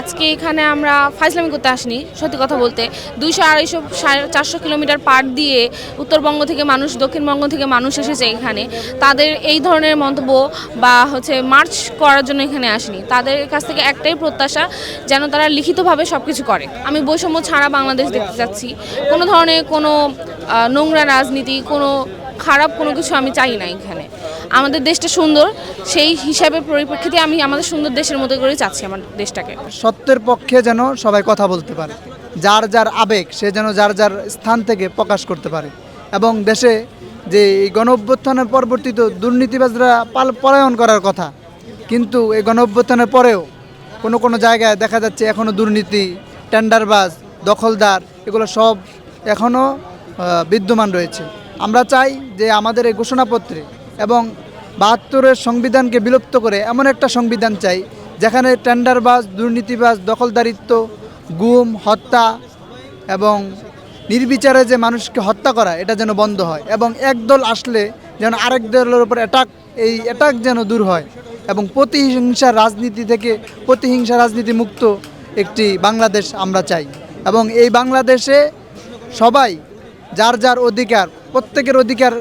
আজকে এখানে আমরা ফাইজলামি করতে আসিনি, সত্যি কথা বলতে 200-250-400 কিলোমিটার পার দিয়ে উত্তরবঙ্গ থেকে মানুষ, দক্ষিণবঙ্গ থেকে মানুষ এসেছে এখানে। তাদের এই ধরনের মন্তব্য বা মার্চ করার জন্য এখানে আসেনি। তাদের কাছ থেকে একটাই প্রত্যাশা, যেন তারা লিখিতভাবে সব কিছু করে। আমি বৈষম্য ছাড়া বাংলাদেশ দেখতে চাচ্ছি, কোনো ধরনের কোনো নোংরা রাজনীতি, কোনো খারাপ কোনো কিছু আমি চাই না এখানে। আমাদের দেশটা সুন্দর, সেই হিসাবে পরিপ্রেক্ষিতে আমি আমাদের সুন্দর দেশের মতো করে চাচ্ছি আমার দেশটাকে। সত্যের পক্ষে যেন সবাই কথা বলতে পারে, যার যার আবেগ সে যেন যার যার স্থান থেকে প্রকাশ করতে পারে, এবং দেশে যে এই গণ অভ্যুত্থানের পরবর্তীতে দুর্নীতিবাজরা পলায়ন করার কথা, কিন্তু এই গণ অভ্যুত্থানের পরেও কোনো কোনো জায়গায় দেখা যাচ্ছে এখনও দুর্নীতি, টেন্ডারবাজ, দখলদার এগুলো সব এখনও বিদ্যমান রয়েছে। আমরা চাই যে আমাদের এই ঘোষণাপত্রে এবং ৭২-এর সংবিধানকে বিলুপ্ত করে এমন একটা সংবিধান চাই যেখানে টেন্ডারবাজ, দুর্নীতিবাজ, দখলদারিত্ব, গুম, হত্যা এবং নির্বিচারে যে মানুষকে হত্যা করা এটা যেন বন্ধ হয়, এবং একদল আসলে যেন আরেক দলের উপর এই অ্যাটাক যেন দূর হয়, এবং প্রতিহিংসার রাজনীতি থেকে প্রতিহিংসা রাজনীতি মুক্ত একটি বাংলাদেশ আমরা চাই। এবং এই বাংলাদেশে সবাই যার যার অধিকার, প্রত্যেকের অধিকার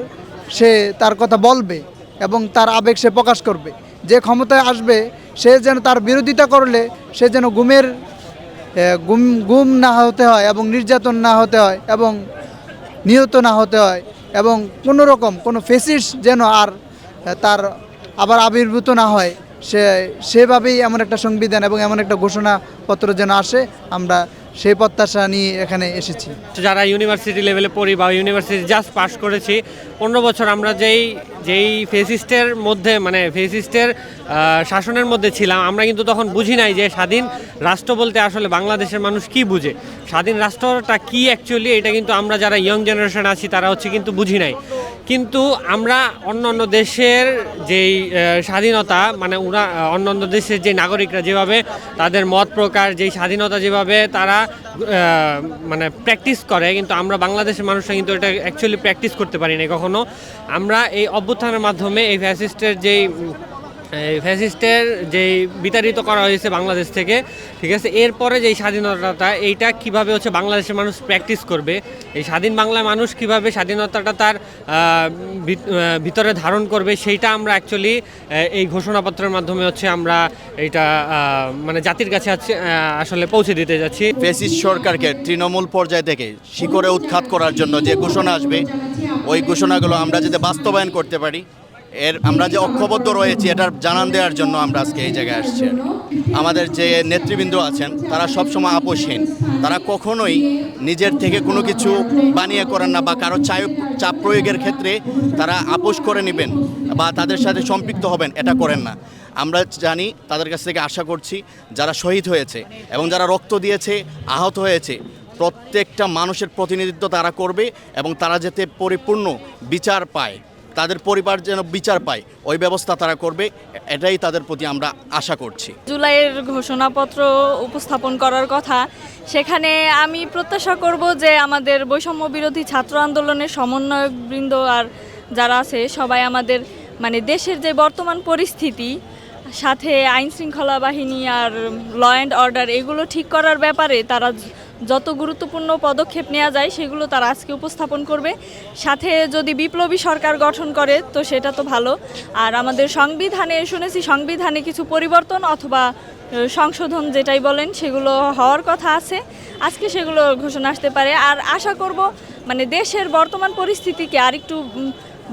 সে তার কথা বলবে এবং তার আবেগ সে প্রকাশ করবে। যে ক্ষমতায় আসবে সে যেন তার বিরোধিতা করলে সে যেন গুম না হতে হয় এবং নির্যাতন না হতে হয় এবং নিহত না হতে হয়, এবং কোনো রকম কোনো ফেসিস্ট যেন আর তার আবার আবির্ভূত না হয়, সেভাবেই এমন একটা সংবিধান এবং এমন একটা ঘোষণাপত্র যেন আসে। আমরা সেই প্রত্যাশা নিয়ে এখানে এসেছি। যারা ইউনিভার্সিটি লেভেলে পড়ি বা ইউনিভার্সিটি জাস্ট পাস করেছি, 15 বছর আমরা যেই ফেসিস্টের মধ্যে ফেসিস্টের শাসনের মধ্যে ছিলাম, আমরা কিন্তু তখন বুঝি নাই যে স্বাধীন রাষ্ট্র বলতে আসলে বাংলাদেশের মানুষ কি বুঝে, স্বাধীন রাষ্ট্রটা কি অ্যাকচুয়ালি, এটা কিন্তু আমরা যারা ইয়ং জেনারেশন আছি তারা কিন্তু বুঝি নাই। কিন্তু আমরা অন্য দেশের যেই স্বাধীনতা ওরা অন্য দেশের যে নাগরিকরা যেভাবে তাদের মত প্রকাশ, যেই স্বাধীনতা যেভাবে তারা প্র্যাকটিস করে, কিন্তু আমরা বাংলাদেশের মানুষরা কিন্তু এটা অ্যাকচুয়ালি প্র্যাকটিস করতে পারি না কখনো। আমরা এই অভ্যুত্থানের মাধ্যমে এই ফ্যাসিস্টের যেই বিতাড়িত করা হয়েছে বাংলাদেশ থেকে, ঠিক আছে, এরপরে যেই স্বাধীনতাটা এইটা কীভাবে বাংলাদেশের মানুষ প্র্যাকটিস করবে, এই স্বাধীন বাংলার মানুষ কীভাবে স্বাধীনতাটা তার ভিতরে ধারণ করবে, সেইটা আমরা অ্যাকচুয়ালি এই ঘোষণাপত্রের মাধ্যমে আমরা এইটা জাতির কাছে আসলে পৌঁছে দিতে যাচ্ছি। ফ্যাসিস্ট সরকারকে তৃণমূল পর্যায় থেকে শিকড়ে উৎখাত করার জন্য যে ঘোষণা আসবে, ওই ঘোষণাগুলো আমরা যাতে বাস্তবায়ন করতে পারি, আমরা যে ঐক্যবদ্ধ রয়েছি এটার জানান দেওয়ার জন্য আমরা আজকে এই জায়গায় আসছি। আমাদের যে নেতৃবৃন্দ আছেন তারা সবসময় আপোষহীন, তারা কখনোই নিজের থেকে কোনো কিছু বানিয়ে করেন না, বা কারো চাপ প্রয়োগের ক্ষেত্রে তারা আপোষ করে নেবেন বা তাদের সাথে সম্পৃক্ত হবেন, এটা করেন না। আমরা জানি, তাদের কাছ থেকে আশা করছি যারা শহীদ হয়েছে এবং যারা রক্ত দিয়েছে, আহত হয়েছে, প্রত্যেকটা মানুষের প্রতিনিধিত্ব তারা করবে এবং তারা যাতে পরিপূর্ণ বিচার পায়, তাদের পরিবার যেন বিচার পায়, ওই ব্যবস্থা তারা করবে, এটাই তাদের প্রতি আমরা আশা করছি। জুলাইয়ের ঘোষণাপত্র উপস্থাপন করার কথা, সেখানে আমি প্রত্যাশা করব যে আমাদের বৈষম্য বিরোধী ছাত্র আন্দোলনের সমন্বয়কবৃন্দ আর যারা আছে সবাই আমাদের দেশের যে বর্তমান পরিস্থিতি, সাথে আইন শৃঙ্খলা বাহিনী আর ল অ্যান্ড অর্ডার এগুলো ঠিক করার ব্যাপারে তারা যত গুরুত্বপূর্ণ পদক্ষেপ নেওয়া যায় সেগুলো তারা আজকে উপস্থাপন করবে। সাথে যদি বিপ্লবী সরকার গঠন করে তো সেটা তো ভালো। আর আমাদের শুনেছি সংবিধানে কিছু পরিবর্তন অথবা সংশোধন যেটাই বলেন সেগুলো হওয়ার কথা আছে, আজকে সেগুলো ঘোষণা আসতে পারে। আর আশা করব দেশের বর্তমান পরিস্থিতিকে আরেকটু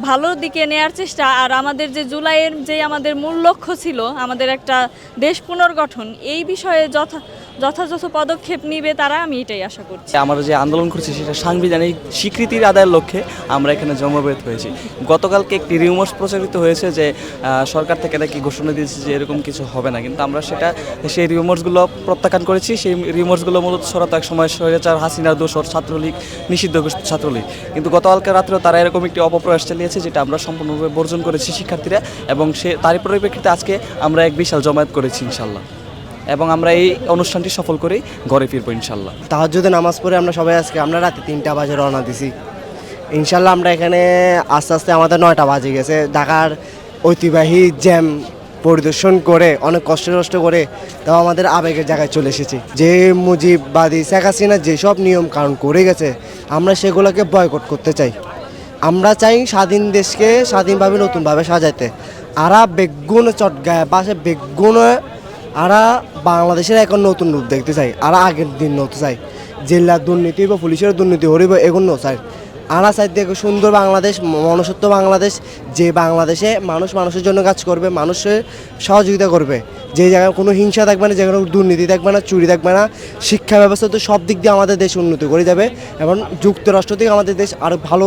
ভালো দিকে নেয়ার চেষ্টা, আর আমাদের যে জুলাইয়ের যে আমাদের মূল লক্ষ্য ছিল আমাদের একটা দেশ পুনর্গঠন, এই বিষয়ে যথাযথ পদক্ষেপ নিবে তারা, আমি এটাই আশা করছি। আমরা যে আন্দোলন করছি সেটা সাংবিধানিক স্বীকৃতির আদায়ের লক্ষ্যে আমরা এখানে জমায়েত হয়েছি। গতকালকে একটি রিউমার্স প্রচারিত হয়েছে যে সরকার থেকে নাকি ঘোষণা দিয়েছে যে এরকম কিছু হবে না, কিন্তু আমরা সেই রিউমার্সগুলো প্রত্যাখ্যান করেছি। সেই রিউমার্সগুলো মূলত ছড়াতো এক সময় স্বৈরাচার হাসিনার দোসর ছাত্রলীগ, নিষিদ্ধ ছাত্রলীগ, কিন্তু গতকালকে রাত্রেও তারা এরকম একটি অপপ্রয়াস চালিয়েছে যেটা আমরা সম্পূর্ণভাবে বর্জন করেছি শিক্ষার্থীরা, এবং তারই পরিপ্রেক্ষিতে আজকে আমরা এক বিশাল জমায়েত করেছি ইনশাল্লাহ, এবং আমরা এই অনুষ্ঠানটি সফল করেই ঘরে ফিরবো ইনশাল্লাহ। তাহাজ্জুদে নামাজ পড়ে আমরা রাতে 3টা বাজে রওনা দিছি। ইনশাল্লাহ আমরা এখানে আস্তে আস্তে আমাদের 9টা বাজে গেছে। ঢাকার ঐতিহ্যবাহী জ্যাম পরিদর্শন করে অনেক কষ্ট করে তাও আমাদের আবেগের জায়গায় চলে এসেছি। যে মুজিববাদী শেখ হাসিনা যেসব নিয়ম কানুন করে গেছে আমরা সেগুলোকে বয়কট করতে চাই। আমরা চাই স্বাধীন দেশকে স্বাধীনভাবে নতুনভাবে সাজাইতে। আরা বেগুন চটগায় বাসে বেগুন আরা বাংলাদেশের এখন নতুন রূপ দেখতে চাই। আরা আগের দিন হতে চাই, জেলার দুর্নীতি বা পুলিশের দুর্নীতি হরিব এগুলো চাই। আরা চাই দেখো সুন্দর বাংলাদেশ, মনুষ্যত্ব বাংলাদেশ, যে বাংলাদেশে মানুষ মানুষের জন্য কাজ করবে, মানুষের সহযোগিতা করবে, যে জায়গায় কোনো হিংসা থাকবে না, যেখানে দুর্নীতি থাকবে না, চুরি থাকবে না। শিক্ষা ব্যবস্থা তো সব দিক দিয়ে আমাদের দেশ উন্নতি করে যাবে এবং যুক্তরাষ্ট্র থেকে আমাদের দেশ আরও ভালো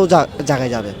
জায়গায় যাবে।